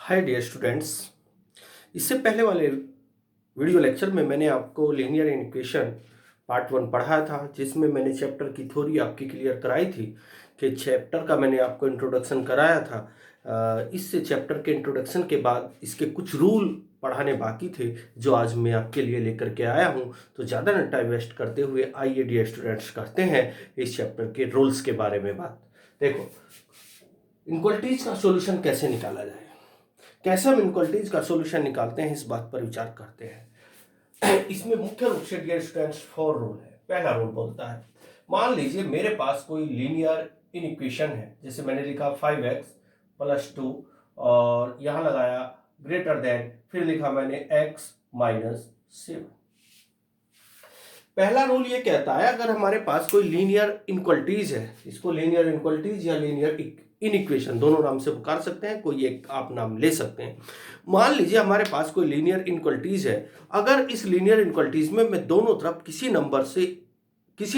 Hi dear students. इससे पहले वाले वीडियो लेक्चर में मैंने आपको लीनियर इक्वेशन पार्ट 1 पढ़ाया था, जिसमें मैंने चैप्टर की थ्योरी आपकी क्लियर कराई थी कि चैप्टर का मैंने आपको इंट्रोडक्शन कराया था। इस चैप्टर के इंट्रोडक्शन के बाद इसके कुछ रूल पढ़ाने बाकी थे, जो आज मैं आपके लिए लेकर के आया हूं। तो ज़्यादा न टाइम वेस्ट करते हुए आइए डियर स्टूडेंट्स करते हैं इस चैप्टर के रूल्स के बारे में बात। देखो, इनक्वलिटीज का सॉल्यूशन कैसे निकाला जाए, कैसे हम इनक्वलिटीज का सॉल्यूशन निकालते हैं, इस बात पर विचार करते हैं। इसमें मुख्य रूप से डियर स्टूडेंट्स 4 रूल है। पहला रूल बोलता है, मान लीजिए मेरे पास कोई लीनियर इनइक्वेशन है, जैसे मैंने लिखा 5x + 2 और यहां लगाया ग्रेटर देन, फिर लिखा मैंने x - 7। पहला रूल ये कहता है, अगर हमारे पास कोई लीनियर इनक्वलिटीज है, इसको लीनियर इनक्वलिटीज या लीनियर इनइक्वेशन दोनों नाम से पुकार सकते हैं, कोई एक आप नाम ले सकते हैं। मान लीजिए हमारे पास कोई लीनियर इनक्वलिटीज है। अगर इस लीनियर इनक्वलिटीज में मैं दोनों तरफ किसी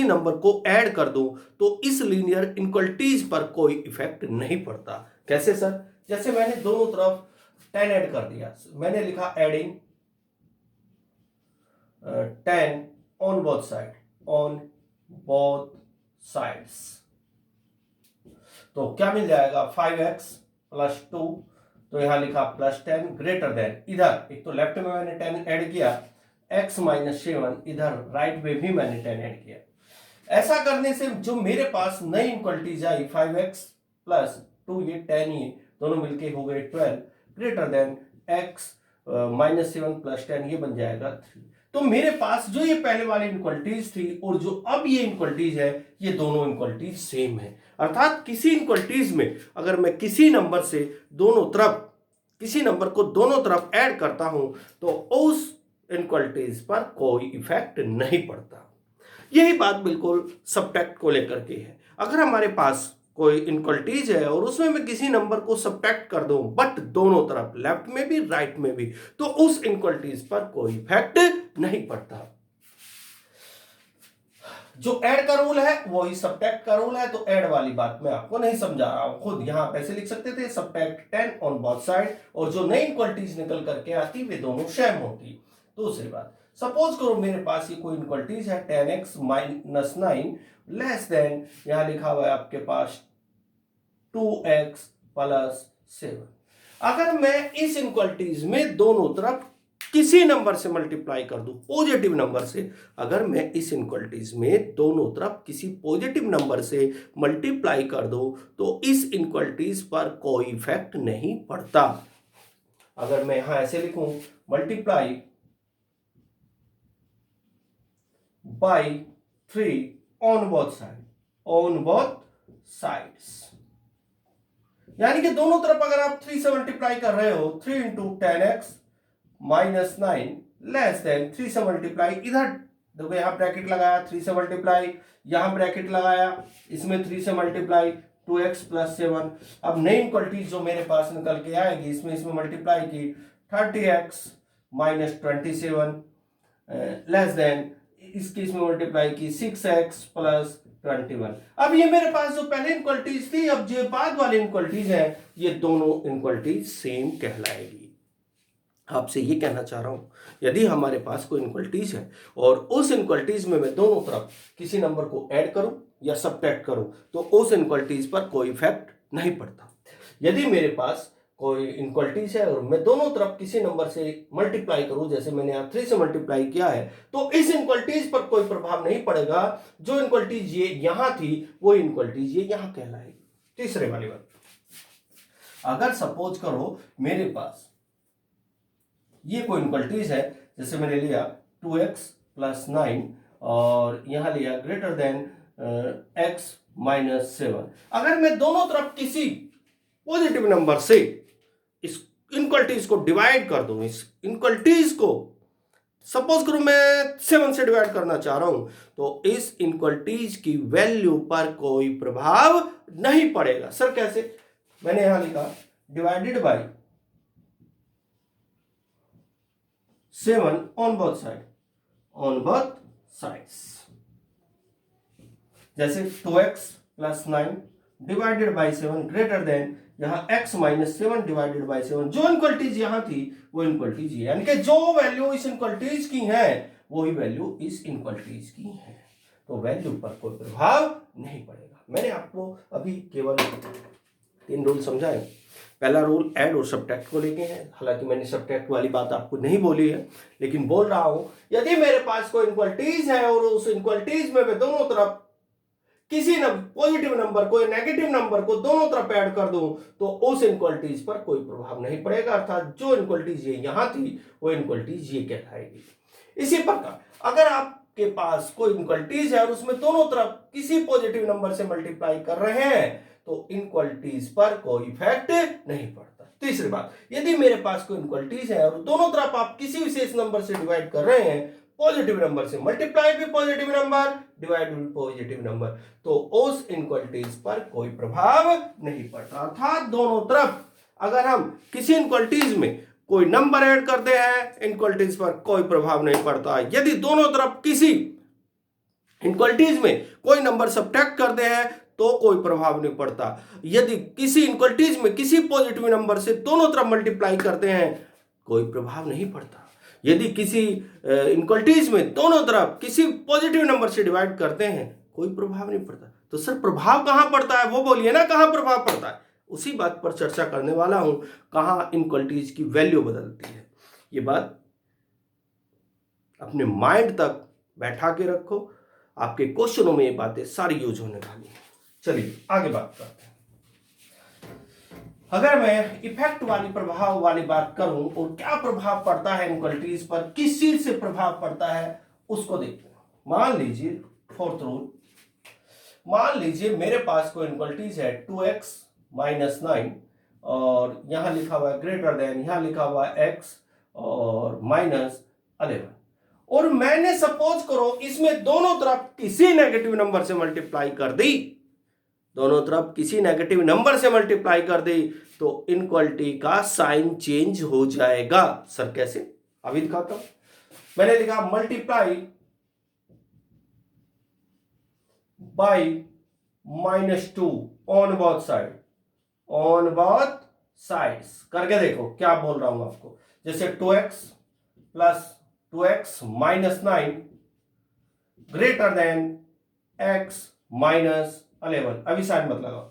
नंबर को ऐड कर दूं, तो इस लीनियर इनक्वलिटीज पर कोई इफेक्ट नहीं पड़ता। कैसे सर? जैसे मैंने दोनों तरफ 10 ऐड कर दिया, मैंने लिखा एडिंग 10 on both sides, तो क्या मिल जाएगा? 5x + 2, तो यहां लिखा +10 ग्रेटर देन, इधर एक तो लेफ्ट में मैंने 10 ऐड किया, x - 7, इधर राइट में भी मैंने 10 ऐड किया। ऐसा करने से जो मेरे पास नई इनक्वलिटीज आई 5x + 2, ये 10 ही दोनों मिलके हो गए 12 ग्रेटर देन x - 7 + 10, ये बन जाएगा 3। तो मेरे पास जो ये पहले वाली इनक्वलिटीज थी और जो अब ये इनक्वलिटीज है, ये दोनों इनक्वलिटीज सेम है। अर्थात किसी इनक्वलिटीज में अगर मैं किसी नंबर को दोनों तरफ ऐड करता हूं, तो उस इनक्वलिटीज पर कोई इफेक्ट नहीं पड़ता। यही बात बिल्कुल सब्ट्रैक्ट को लेकर के है। अगर हमारे पास कोई इनक्वलिटीज है और उसमें मैं किसी नंबर को सब्ट्रैक्ट कर दूं, बट दोनों तरफ लेफ्ट में भी राइट में भी, तो उस इनक्वलिटीज पर कोई इफेक्ट नहीं पड़ता। जो ऐड का रूल है वही सब्ट्रैक्ट का रूल है, तो ऐड वाली बात मैं आपको नहीं समझा रहा हूं, खुद यहां आप ऐसे लिख सकते थे, सब्ट्रैक्ट 10 ऑन बोथ साइड, और जो नई इनक्वलिटीज निकल करके आती वे दोनों सेम होती। दूसरी बात, सपोज करो मेरे पास ये कोई इनक्वलिटीज है 10x - 9 लेस देन, यहां लिखा हुआ है आपके पास 2x + 7। अगर मैं इस इनक्वलिटीज में दोनों तरफ किसी नंबर से मल्टीप्लाई कर दूं, पॉजिटिव नंबर से, अगर मैं इस इनक्वलिटीज में दोनों तरफ किसी पॉजिटिव नंबर से मल्टीप्लाई कर दूं, तो इस इनक्वलिटीज पर कोई इफेक्ट नहीं पड़ता। अगर मैं यहां ऐसे लिखूं, multiply by 3 on both sides, यानी कि दोनों तरफ अगर आप 3 से मल्टीप्लाई कर रहे हो, 3 × 10x - 9 लेस देन 3 से मल्टीप्लाई, इधर देखो यहां ब्रैकेट लगाया, 3 से मल्टीप्लाई, यहां ब्रैकेट लगाया, इसमें 3 से मल्टीप्लाई 2x + 7। अब नई इनक्वलिटीज जो मेरे पास निकल के आएगी, इसमें मल्टीप्लाई की 30x - 27 लेस देन, इसकी इसमें मल्टीप्लाई की 6x + 21। अब ये मेरे पास जो पहले इनक्वलिटीज थी, अब जो बाद वाली इनक्वलिटीज है, ये दोनों इनक्वलिटीज सेम कहलाएगी। आपसे ये कहना चाह रहा हूं, यदि हमारे पास कोई इनक्वलिटीज है और उस इनक्वलिटीज में मैं दोनों तरफ किसी नंबर को ऐड करूं या सब्ट्रैक्ट करूं, तो उस इनक्वलिटीज पर कोई इफेक्ट नहीं पड़ता। यदि मेरे पास कोई इनक्वलिटीज है और मैं दोनों तरफ किसी नंबर से मल्टीप्लाई करूं, जैसे मैंने यहां 3 से मल्टीप्लाई किया है, तो इस इनक्वलिटीज पर कोई प्रभाव नहीं पड़ेगा। जो इनक्वलिटीज ये यहां थी, वो इनक्वलिटीज ये यहां कहलाएगी। तीसरे वाली बात, अगर सपोज करो मेरे पास ये कोई इनक्वलिटीज है, जैसे मैंने लिया 2x + 9 और यहां लिया ग्रेटर देन x - 7। अगर मैं दोनों तरफ किसी पॉजिटिव नंबर से इस इनक्वलिटीज को डिवाइड कर दूं, इस इनक्वलिटीज को सपोज करो मैं 7 से डिवाइड करना चाह रहा हूं, तो इस इनक्वलिटीज की वैल्यू पर कोई प्रभाव नहीं पड़ेगा। सर कैसे? मैंने यहां लिखा divided by 7 on both sides, जैसे 2x + 9 divided by 7 greater than यहाँ x माइनस 7 डिवाइडेड बाई 7, जो इनक्वलिटीज यहाँ थी वो इनक्वलिटीज ये, यानी कि जो वैल्यू इस इनक्वलिटीज की है वही वैल्यू इस इनक्वलिटीज की है, तो वैल्यू पर कोई प्रभाव नहीं पड़ेगा। मैंने आपको अभी केवल 3 रूल समझाए। पहला रूल ऐड और सब्ट्रैक्ट को लेके है, हालांकि मैंने सब्ट्रैक्ट वाली बात आपको नहीं बोली है, लेकिन बोल रहा हूं यदि मेरे पास कोई इनक्वलिटीज है और उस इनक्वलिटीज में मैं दोनों तरफ किसी पॉजिटिव नंबर को या नेगेटिव नंबर को दोनों तरफ ऐड कर दूं तो उस इनक्वलिटीज पर कोई प्रभाव नहीं पड़ेगा, अर्थात जो इनक्वलिटीज ये यहां थी वो इनक्वलिटीज ये कहलाएगी। इसी प्रकार अगर आपके पास कोई इनक्वलिटीज है और उसमें दोनों तरफ किसी पॉजिटिव नंबर से मल्टीप्लाई कर रहे हैं तो इनक्वलिटीज पर कोई इफेक्ट नहीं पड़ता। तीसरी बात, यदि मेरे पास कोई इनक्वलिटीज है और दोनों तरफ आप किसी विशेष नंबर से डिवाइड कर रहे हैं, पॉजिटिव नंबर से मल्टीप्लाई भी पॉजिटिव नंबर, डिवाइड भी पॉजिटिव नंबर, तो उस इनक्वलिटीज पर कोई प्रभाव नहीं पड़ता। अर्थात दोनों तरफ अगर हम किसी इनक्वलिटीज में कोई नंबर ऐड करते हैं इनक्वलिटीज पर कोई प्रभाव नहीं पड़ता। यदि दोनों तरफ किसी इनक्वलिटीज में कोई नंबर सब्ट्रैक्ट करते हैं तो कोई प्रभाव नहीं पड़ता। यदि किसी इनक्वलिटीज में किसी पॉजिटिव नंबर से दोनों तरफ मल्टीप्लाई करते हैं कोई प्रभाव नहीं पड़ता। यदि किसी इनक्वलिटीज में दोनों तरफ किसी पॉजिटिव नंबर से डिवाइड करते हैं कोई प्रभाव नहीं पड़ता। तो सर प्रभाव कहां पड़ता है वो बोलिए ना, कहां प्रभाव पड़ता है, उसी बात पर चर्चा करने वाला हूं, कहां इनक्वलिटीज की वैल्यू बदलती है। ये बात अपने माइंड तक बैठा के रखो, आपके क्वेश्चनों में ये बातें सारी यूज होने वाली है। चलिए आगे बात करते हैं। अगर मैं इफेक्ट वाली प्रभाव वाली बात करूं और क्या प्रभाव पड़ता है इनक्वलिटीज पर, किस चीज से प्रभाव पड़ता है उसको देखते हैं। मान लीजिए फोर्थ रूल, मान लीजिए मेरे पास कोई इनक्वलिटीज है 2x माइनस 9 और यहां लिखा हुआ है ग्रेटर देन, यहां लिखा हुआ है x और माइनस 11, और मैंने सपोज करो इसमें दोनों तरफ किसी नेगेटिव नंबर से मल्टीप्लाई कर दी, दोनों तरफ किसी नेगेटिव नंबर से मल्टीप्लाई कर दी तो इनक्वलिटी का साइन चेंज हो जाएगा। सर कैसे? अभी दिखाता हूं। मैंने लिखा multiply by -2 on both side, on both sides करके देखो क्या बोल रहा हूं आपको। जैसे 2x plus 2x minus 9 greater than x minus 11, अभी साइन मत लगाओ,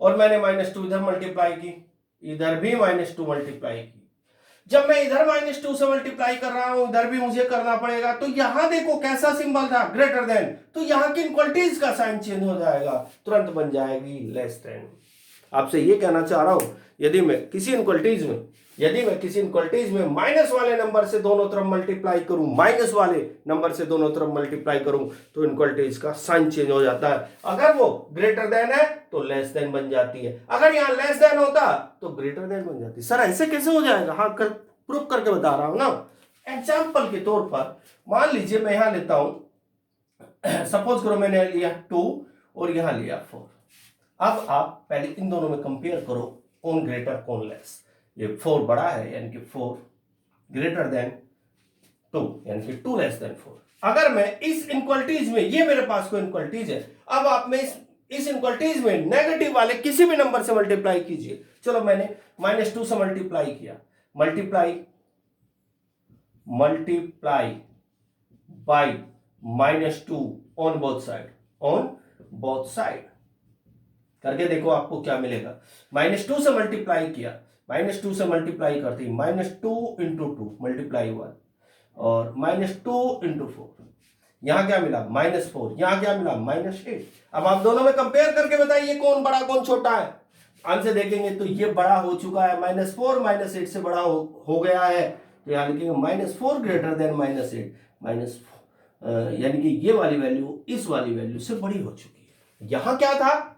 और मैंने -2 इधर मल्टीप्लाई की, इधर भी -2 मल्टीप्लाई की। जब मैं इधर -2 से मल्टीप्लाई कर रहा हूं इधर भी मुझे करना पड़ेगा, तो यहां देखो कैसा सिंबल था ग्रेटर देन, तो यहां की इनक्वलिटीज का साइन चेंज हो जाएगा, तुरंत बन जाएगी लेस देन। आपसे ये कहना चाह रहा हूं यदि मैं किसी इनक्वलिटीज में माइनस वाले नंबर से दोनों तरफ मल्टीप्लाई करूं, माइनस वाले नंबर से दोनों तरफ मल्टीप्लाई करूं तो इनक्वलिटीज का साइन चेंज हो जाता है। अगर वो ग्रेटर देन है तो लेस देन बन जाती है, अगर यहां लेस देन होता तो ग्रेटर देन बन जाती। सर ऐसे कैसे हो जाएगा? हाँ प्रूफ करके बता रहा हूं ना। एग्जाम्पल के तौर पर मान लीजिए मैं यहां लेता हूं, सपोज करो मैंने लिया 2 और यहां लिया 4। अब आप पहले इन दोनों में कंपेयर करो कौन ग्रेटर कौन लेस। ये 4 बड़ा है यानी कि 4 ग्रेटर देन 2 यानी कि 2 लेस देन 4। अगर मैं इस इनक्वलिटीज में, ये मेरे पास कोई इनक्वलिटीज है, अब आप में इस इनक्वलिटीज में नेगेटिव वाले किसी भी नंबर से मल्टीप्लाई कीजिए। चलो मैंने -2 से मल्टीप्लाई किया, multiply by -2 on both side करके देखो आपको क्या मिलेगा। -2 से मल्टीप्लाई किया, -2 से मल्टीप्लाई करती, -2 इंटू 2 मल्टीप्लाई हुआ, और -2 इंटू 4, यहां क्या मिला -4, यहां क्या मिला -8। अब आप दोनों में कंपेयर करके बताइए कौन बड़ा कौन छोटा है। आंसर देखेंगे तो ये बड़ा हो चुका है, -4 -8 से बड़ा हो गया है, तो यहां लिखेंगे -4 ग्रेटर देन -8, यानी कि ये वाली वैल्यू इस वाली वैल्यू से बड़ी हो चुकी है। यहां क्या था,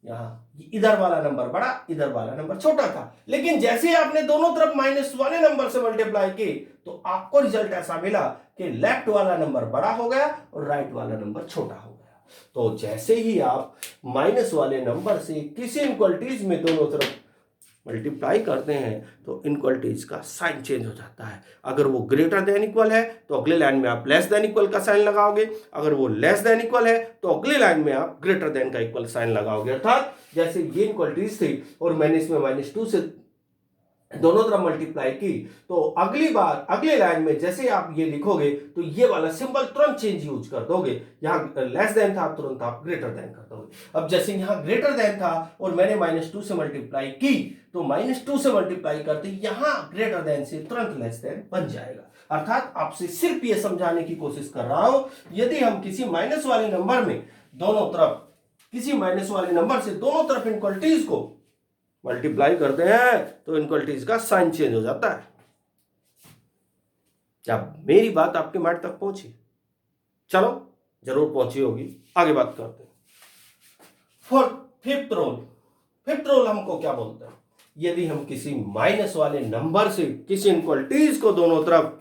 यहां इधर वाला नंबर बड़ा, इधर वाला नंबर छोटा था, लेकिन जैसे आपने दोनों तरफ माइनस वाले नंबर से मल्टीप्लाई की तो आपको रिजल्ट ऐसा मिला कि लेफ्ट वाला नंबर बड़ा हो गया और राइट वाला नंबर छोटा हो गया। तो जैसे ही आप माइनस वाले नंबर से किसी इनक्वलिटीज में दोनों तरफ मल्टीप्लाई करते हैं तो इनइक्वालिटीज का साइन चेंज हो जाता है। अगर वो ग्रेटर देन इक्वल है तो अगले लाइन में आप लेस देन इक्वल का साइन लगाओगे, अगर वो लेस देन इक्वल है तो अगले लाइन में आप ग्रेटर देन का इक्वल साइन लगाओगे। अर्थात जैसे ये इनइक्वालिटीज थी और मैंने इसमें -2 से दोनों तरफ मल्टीप्लाई की, तो अगली बार अगले लाइन में जैसे आप ये लिखोगे तो ये वाला सिंबल तुरंत चेंज यूज कर दोगे। यहाँ लेस देन था तुरंत आप ग्रेटर देन कर दोगे। अब जैसे यहाँ ग्रेटर देन था और मैंने -2 से मल्टीप्लाई की, तो -2 से मल्टीप्लाई करते यहाँ ग्रेटर देन से तुरंत लेस देन बन जाएगा। अर्थात आपसे सिर्फ ये समझाने की कोशिश कर रहा हूं, यदि हम किसी माइनस वाले नंबर में दोनों तरफ किसी माइनस वाले नंबर से दोनों तरफ इनइक्वालिटीज को मल्टीप्लाई करते हैं तो इनइक्वालिटीज का साइन चेंज हो जाता है। क्या मेरी बात आपके माइंड तक पहुंची? चलो, जरूर पहुंची होगी। आगे बात करते हैं। फिफ्थ रूल हमको क्या बोलता है? यदि हम किसी माइनस वाले नंबर से किसी इनइक्वालिटीज को दोनों तरफ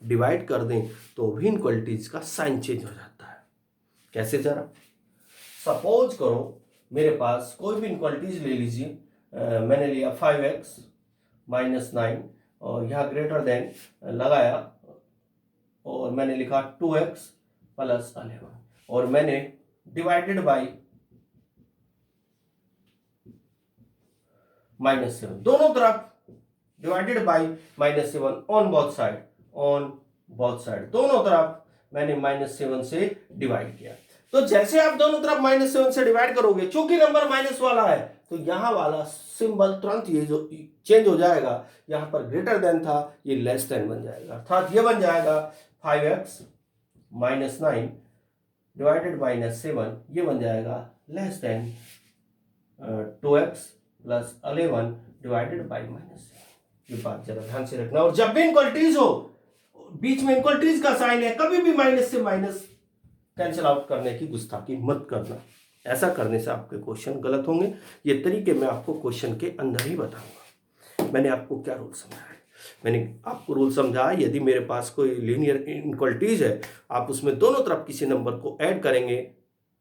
डिवाइड कर दें तो भी इनइक्वालिटीज का साइन चेंज हो जाता है। कैसे? जरा सपोज करो मेरे पास कोई भी इनइक्वालिटीज ले लीजिए, मैंने लिया 5x - 9 और यहाँ ग्रेटर देन लगाया और मैंने लिखा 2x + 11 और मैंने डिवाइडेड बाय -7, दोनों तरफ divided by -7 on both side दोनों तरफ मैंने -7 से डिवाइड किया। तो जैसे आप दोनों तरफ -7 से डिवाइड करोगे, चूंकि नंबर माइनस वाला है तो यहां वाला सिंबल तुरंत ये जो चेंज हो जाएगा, यहां पर ग्रेटर देन था ये लेस देन बन जाएगा। अर्थात ये बन जाएगा 5x - 9 डिवाइडेड बाय -7, ये बन जाएगा less than 2x + 11 divided by -7। ये बात जरा ध्यान से रखना। और जब भी इनइक्वालिटीज हो, बीच में इनइक्वालिटीज का साइन है, कभी भी माइनस से माइनस कैंसिल आउट करने की गुस्ताखी मत करना। ऐसा करने से आपके क्वेश्चन गलत होंगे। ये तरीके मैं आपको क्वेश्चन के अंदर ही बताऊंगा। मैंने आपको क्या रूल समझाया? मैंने आपको रूल समझाया, यदि मेरे पास कोई लीनियर इनइक्वालिटीज है, आप उसमें दोनों तरफ किसी नंबर को ऐड करेंगे,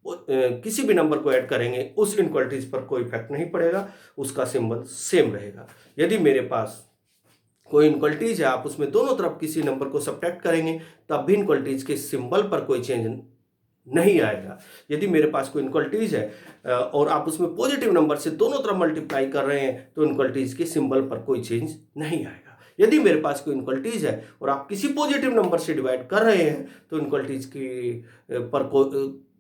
किसी भी नंबर को ऐड करेंगे, उस इनइक्वालिटीज पर कोई इफेक्ट नहीं पड़ेगा, उसका सिंबल सेम रहेगा। यदि मेरे पास कोई इनइक्वालिटीज है, आप उसमें दोनों तरफ किसी नंबर को सब्ट्रैक्ट करेंगे, तब भी इनइक्वालिटीज के सिंबल पर कोई चेंज नहीं आएगा। यदि मेरे पास कोई इनइक्वालिटीज है और आप उसमें पॉजिटिव नंबर से दोनों तरफ मल्टीप्लाई कर रहे हैं, तो इनइक्वालिटीज के सिंबल पर कोई चेंज नहीं आएगा। यदि मेरे पास कोई इनइक्वालिटीज है और आप किसी पॉजिटिव नंबर से डिवाइड कर रहे हैं, तो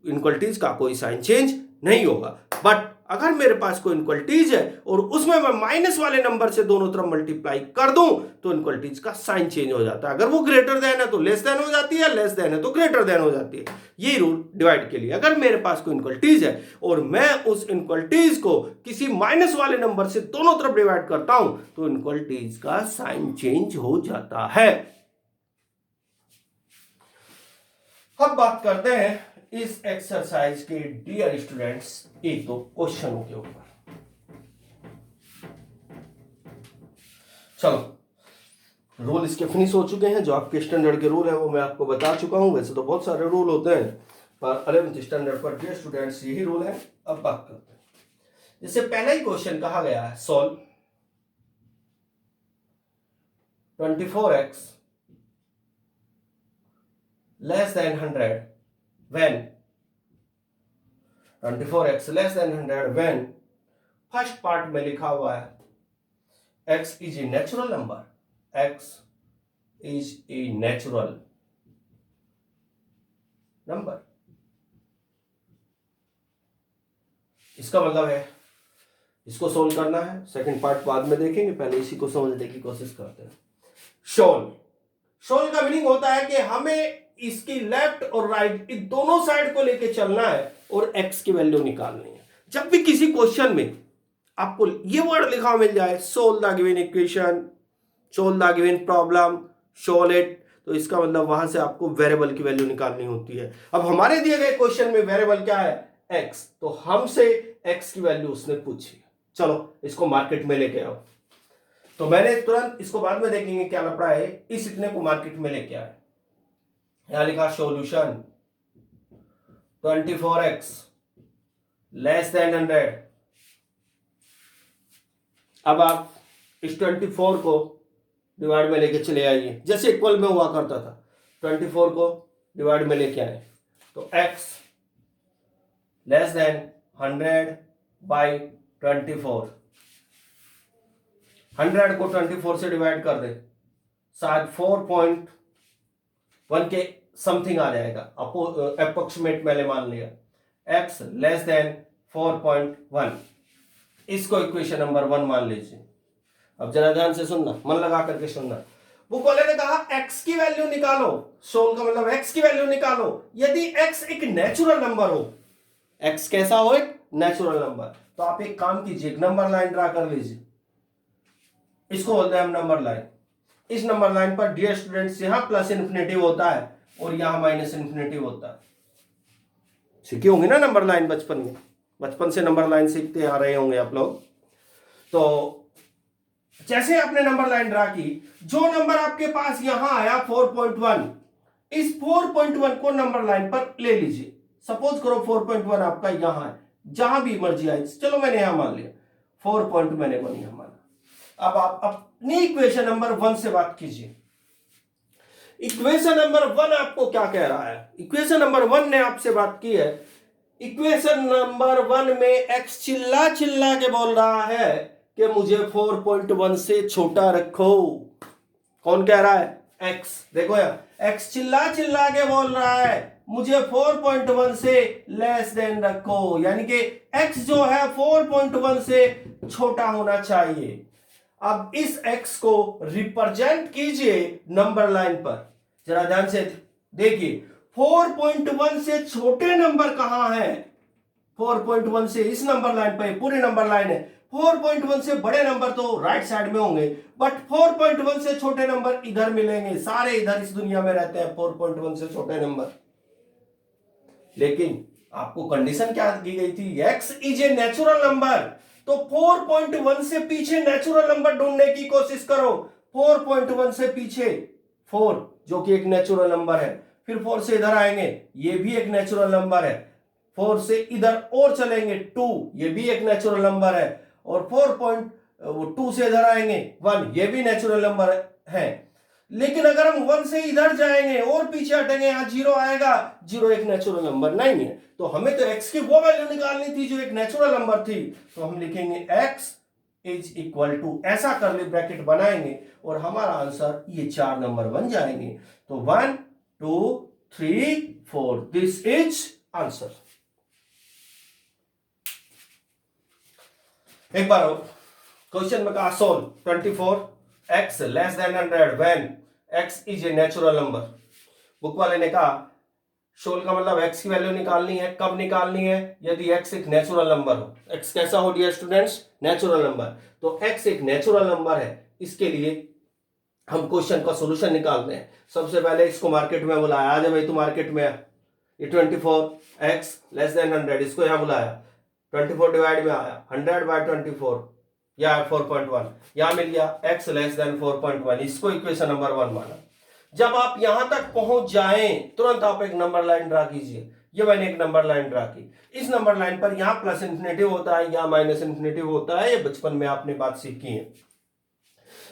इनइक्वालिटीज का कोई साइन चेंज नहीं होगा। बट अगर मेरे पास कोई इनइक्वालिटीज है और उसमें मैं माइनस वाले नंबर से दोनों तरफ मल्टीप्लाई कर दूं, तो इनइक्वालिटीज का साइन चेंज हो जाता है। अगर वो ग्रेटर देन है तो लेस देन हो जाती है, लेस देन है तो ग्रेटर देन हो जाती है। ये रूल डिवाइड के लिए। अगर मेरे पास कोई इनइक्वालिटीज है और मैं उस इनइक्वालिटीज को किसी माइनस वाले नंबर से दोनों तरफ डिवाइड करता हूं, तो इनइक्वालिटीज का साइन चेंज हो जाता है। अब बात करते हैं इस एक्सरसाइज के डियर स्टूडेंट्स एक दो क्वेश्चनों के ऊपर। चलो, रूल इसके फिनिश हो चुके हैं। जो आपके स्टैंडर्ड के रूल है वो मैं आपको बता चुका हूं। वैसे तो बहुत सारे रूल होते हैं, पर 11th स्टैंडर्ड पर डियर स्टूडेंट्स यही रूल है। अब बात करते हैं, जैसे पहला ही क्वेश्चन कहा गया है, solve 24x less than 100 when 24x less than 100 when first part में लिखा हुआ है x is a natural number, x is a natural number। इसका मतलब है इसको सोल्व करना है। सेकंड पार्ट बाद में देखेंगे, पहले इसी को समझने की कोशिश करते हैं। सोल्व का मीनिंग होता है कि हमें इसकी लेफ्ट और राइट इन दोनों साइड को लेके चलना है और x की वैल्यू निकालनी है। जब भी किसी क्वेश्चन में आपको ये वर्ड लिखा मिल जाए, solve the given equation, solve the given problem, solve it, तो इसका मतलब वहां से आपको वेरिएबल की वैल्यू निकालनी होती है। अब हमारे दिए गए क्वेश्चन में वेरिएबल क्या है? x, तो हमसे x की वैल्यू उसने पूछी। चलो इसको मार्केट में लेके आओ। तो मैंने तुरंत, इसको बाद में देखेंगे क्या लफड़ा है, इस इतने को मार्केट में लेके आए। यहां लिखा सॉल्यूशन 24x less than 100 अब आप इस 24 को डिवाइड में लेके चले आइए, जैसे इक्वल में हुआ करता था। 24 को डिवाइड में लेके आए तो x लेस देन 100/24, 100 को 24 से डिवाइड कर दे, शायद 4.1 के समथिंग आ जाएगा, अप्रोक्सीमेट मैंने मान लिया। x लेस देन 4.1, इसको इक्वेशन नंबर 1 मान लीजिए। अब जरा ध्यान से सुनना, मन लगा करके सुनना। बुक वाले ने कहा x की वैल्यू निकालो, सोल का मतलब x की वैल्यू निकालो यदि x एक नेचुरल नंबर हो। x कैसा हो? एक नेचुरल नंबर। तो आप एक काम कीजिए, एक नंबर लाइन ड्रा कर लीजिए, इसको बोलते हैं हम नंबर लाइन। इस नंबर लाइन पर डियर स्टूडेंट्स यहां प्लस इन्फिनेटिव होता है और यहां माइनस इन्फिनेटिव होता है। सीखे होंगे ना नंबर लाइन बचपन में, बचपन से नंबर लाइन सीखते आ रहे होंगे आप लोग। तो जैसे आपने नंबर लाइन ड्रा की, जो नंबर आपके पास यहां आया 4.1, इस 4.1 को नंबर लाइन पर ले लीजिए। सपोज करो 4.1 आपका यहां है, जहां भी मर्जी आए, चलो मैंने यहां मान लिया 4.1 यहां माना। अब आप अपनी इक्वेशन नंबर 1 से बात कीजिए। इक्वेशन नंबर 1 आपको क्या कह रहा है? इक्वेशन नंबर 1 ने आपसे बात की है, इक्वेशन नंबर 1 में x चिल्ला चिल्ला के बोल रहा है कि मुझे 4.1 से छोटा रखो। कौन कह रहा है? x। देखो यार, x चिल्ला चिल्ला के बोल रहा है मुझे 4.1 से लेस देन रखो, यानी कि x जो है 4.1 से छोटा होना चाहिए। अब इस x को रिप्रेजेंट कीजिए नंबर लाइन पर, जरा ध्यान से देखिए। 4.1 से छोटे नंबर कहां है? 4.1 से इस नंबर लाइन पर पूरी नंबर लाइन है। 4.1 से बड़े नंबर तो राइट साइड में होंगे, बट 4.1 से छोटे नंबर इधर मिलेंगे। सारे इधर इस दुनिया में रहते हैं 4.1 से छोटे नंबर। लेकिन आपको कंडीशन क्या दी गई थी? x is a natural number. तो 4.1 से पीछे नेचुरल नंबर ढूंढने की कोशिश करो। 4.1 से पीछे 4 जो कि एक नेचुरल नंबर है, फिर 4 से इधर आएंगे, ये भी एक नेचुरल नंबर है। 4 से इधर और चलेंगे 2, ये भी एक नेचुरल नंबर है। और 4.2 से इधर आएंगे 1, ये भी नेचुरल नंबर है। लेकिन अगर हम 1 से इधर जाएंगे और पीछे हटेंगे, यहां 0 आएगा। 0 एक नेचुरल नंबर नहीं है, तो हमें तो x की वो वैल्यू निकालनी थी जो एक नेचुरल नंबर थी। तो हम लिखेंगे x इज इक्वल टू, ऐसा करली ब्रैकेट बनाएंगे और हमारा आंसर ये 4 नंबर बन जाएंगे। तो 1 2 3 4, दिस इज आंसर। एक बार क्वेश्चन में कहा solve 24 x less than 100 when x is a natural number. Book वाले ने कहा सोल्व का मतलब x की वैल्यू निकालनी है। कब निकालनी है? यदि x एक नेचुरल नंबर हो। x कैसा हो डियर स्टूडेंट्स? Natural number. तो x एक नेचुरल नंबर है, इसके लिए हम क्वेश्चन का सॉल्यूशन निकालते हैं। सबसे पहले इसको मार्केट में बुलाया, आ जा भाई तू मार्केट में। ये 24x लेस देन 100, इसको यहां बुलाया, 24 डिवाइड में आया 100/24 या 4.1, यहां मिल गया x लेस देन 4.1, इसको इक्वेशन नंबर 1 माना। जब आप यहां तक पहुंच जाएं, तुरंत आप एक नंबर लाइन ड्रा कीजिए। ये मैंने एक नंबर लाइन ड्रा की। इस नंबर लाइन पर यहां प्लस इन्फिनेटिव होता है, यहां माइनस इन्फिनेटिव होता है। ये बचपन में आपने बात सीखी है।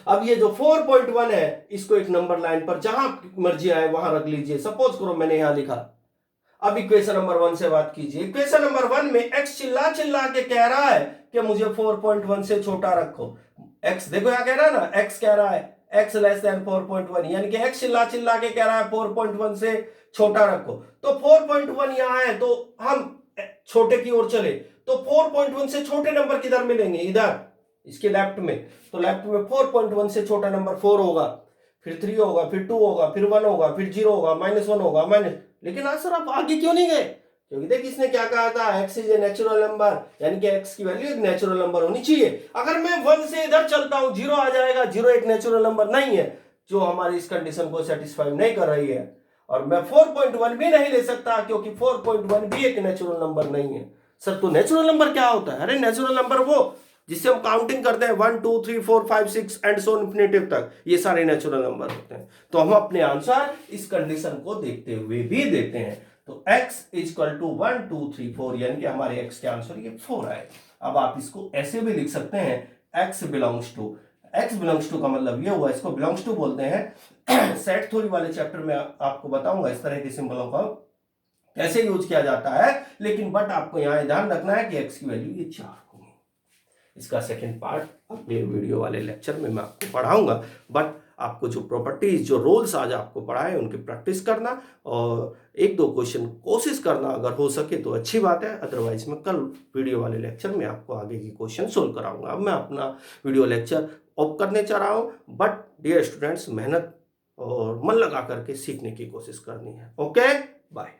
अब ये जो 4.1 है, इसको एक नंबर लाइन पर जहां मर्जी आए वहां रख लीजिए। सपोज करो मैंने यहां लिखा। अब इक्वेशन नंबर 1 से बात कीजिए। इक्वेशन नंबर 1 में x चिल्ला चिल्ला के कह रहा है कि मुझे 4.1 से छोटा रखो। x देखो यहां कह रहा है ना, x कह रहा है x लेस देन 4.1, यानी कि x चिल्ला चिल्ला के कह रहा है 4.1 से छोटा रखो। तो 4.1 यहां है, तो हम छोटे की ओर चले, तो 4.1 से छोटे नंबर किधर मिलेंगे? इधर, इसके लेफ्ट में। तो लेफ्ट में 4.1 से छोटा नंबर 4 होगा, फिर 3 होगा, फिर 2 होगा, फिर 1 होगा, फिर 0 होगा, -1 होगा, माइनस। लेकिन आंसर आप आगे क्यों नहीं गए? क्योंकि देख इसने क्या कहा था, x is a natural number, यानी कि x की वैल्यू एक नेचुरल नंबर होनी चाहिए। अगर मैं 1 से इधर चलता हूं 0 आ जाएगा। 0 एक नेचुरल नंबर नहीं है, जो हमारी इस कंडीशन को सेटिस्फाई नहीं कर रही है। और मैं 4.1 भी नहीं ले सकता, क्योंकि 4.1 भी एक नेचुरल नंबर नहीं है। सर तो नेचुरल नंबर क्या होता है? अरे नेचुरल नंबर वो जिससे हम काउंटिंग करते हैं 1 2 3 4 5 6 एंड सो इन्फिनिटिव तक, ये सारे नेचुरल नंबर होते हैं। तो हम अपने आंसर इस कंडीशन को देखते हुए भी देते हैं। तो x इक्वल टू 1 2 3 4, यानी कि हमारे x के आंसर ये 4 आए। अब आप इसको ऐसे भी लिख सकते हैं x बिलोंग्स टू का मतलब ये हुआ, इसको बिलोंग्स टू बोलते हैं। सेट थ्योरी वाले चैप्टर में आपको बताऊंगा इस तरह के सिंबलों का कैसे यूज किया जाता है, लेकिन बट आपको यहां ध्यान रखना है कि x की वैल्यू ये 4 होगी। इसका सेकंड पार्ट अपने वीडियो वाले लेक्चर में मैं आपको पढ़ाऊंगा, बट आपको जो प्रॉपर्टीज, जो रोल्स आज आपको पढ़ाए उनकी प्रैक्टिस करना और एक दो क्वेश्चन कोशिश करना, अगर हो सके तो अच्छी बात है, अदरवाइज मैं कल वीडियो वाले लेक्चर में आपको आगे की क्वेश्चन सोल्व कराऊंगा। अब मैं अपना वीडियो लेक्चर ऑफ करने चाह रहा हूँ, बट डियर स्टूडेंट्स, मेहनत और मन लगा करके सीखने की कोशिश करनी है। Okay, bye.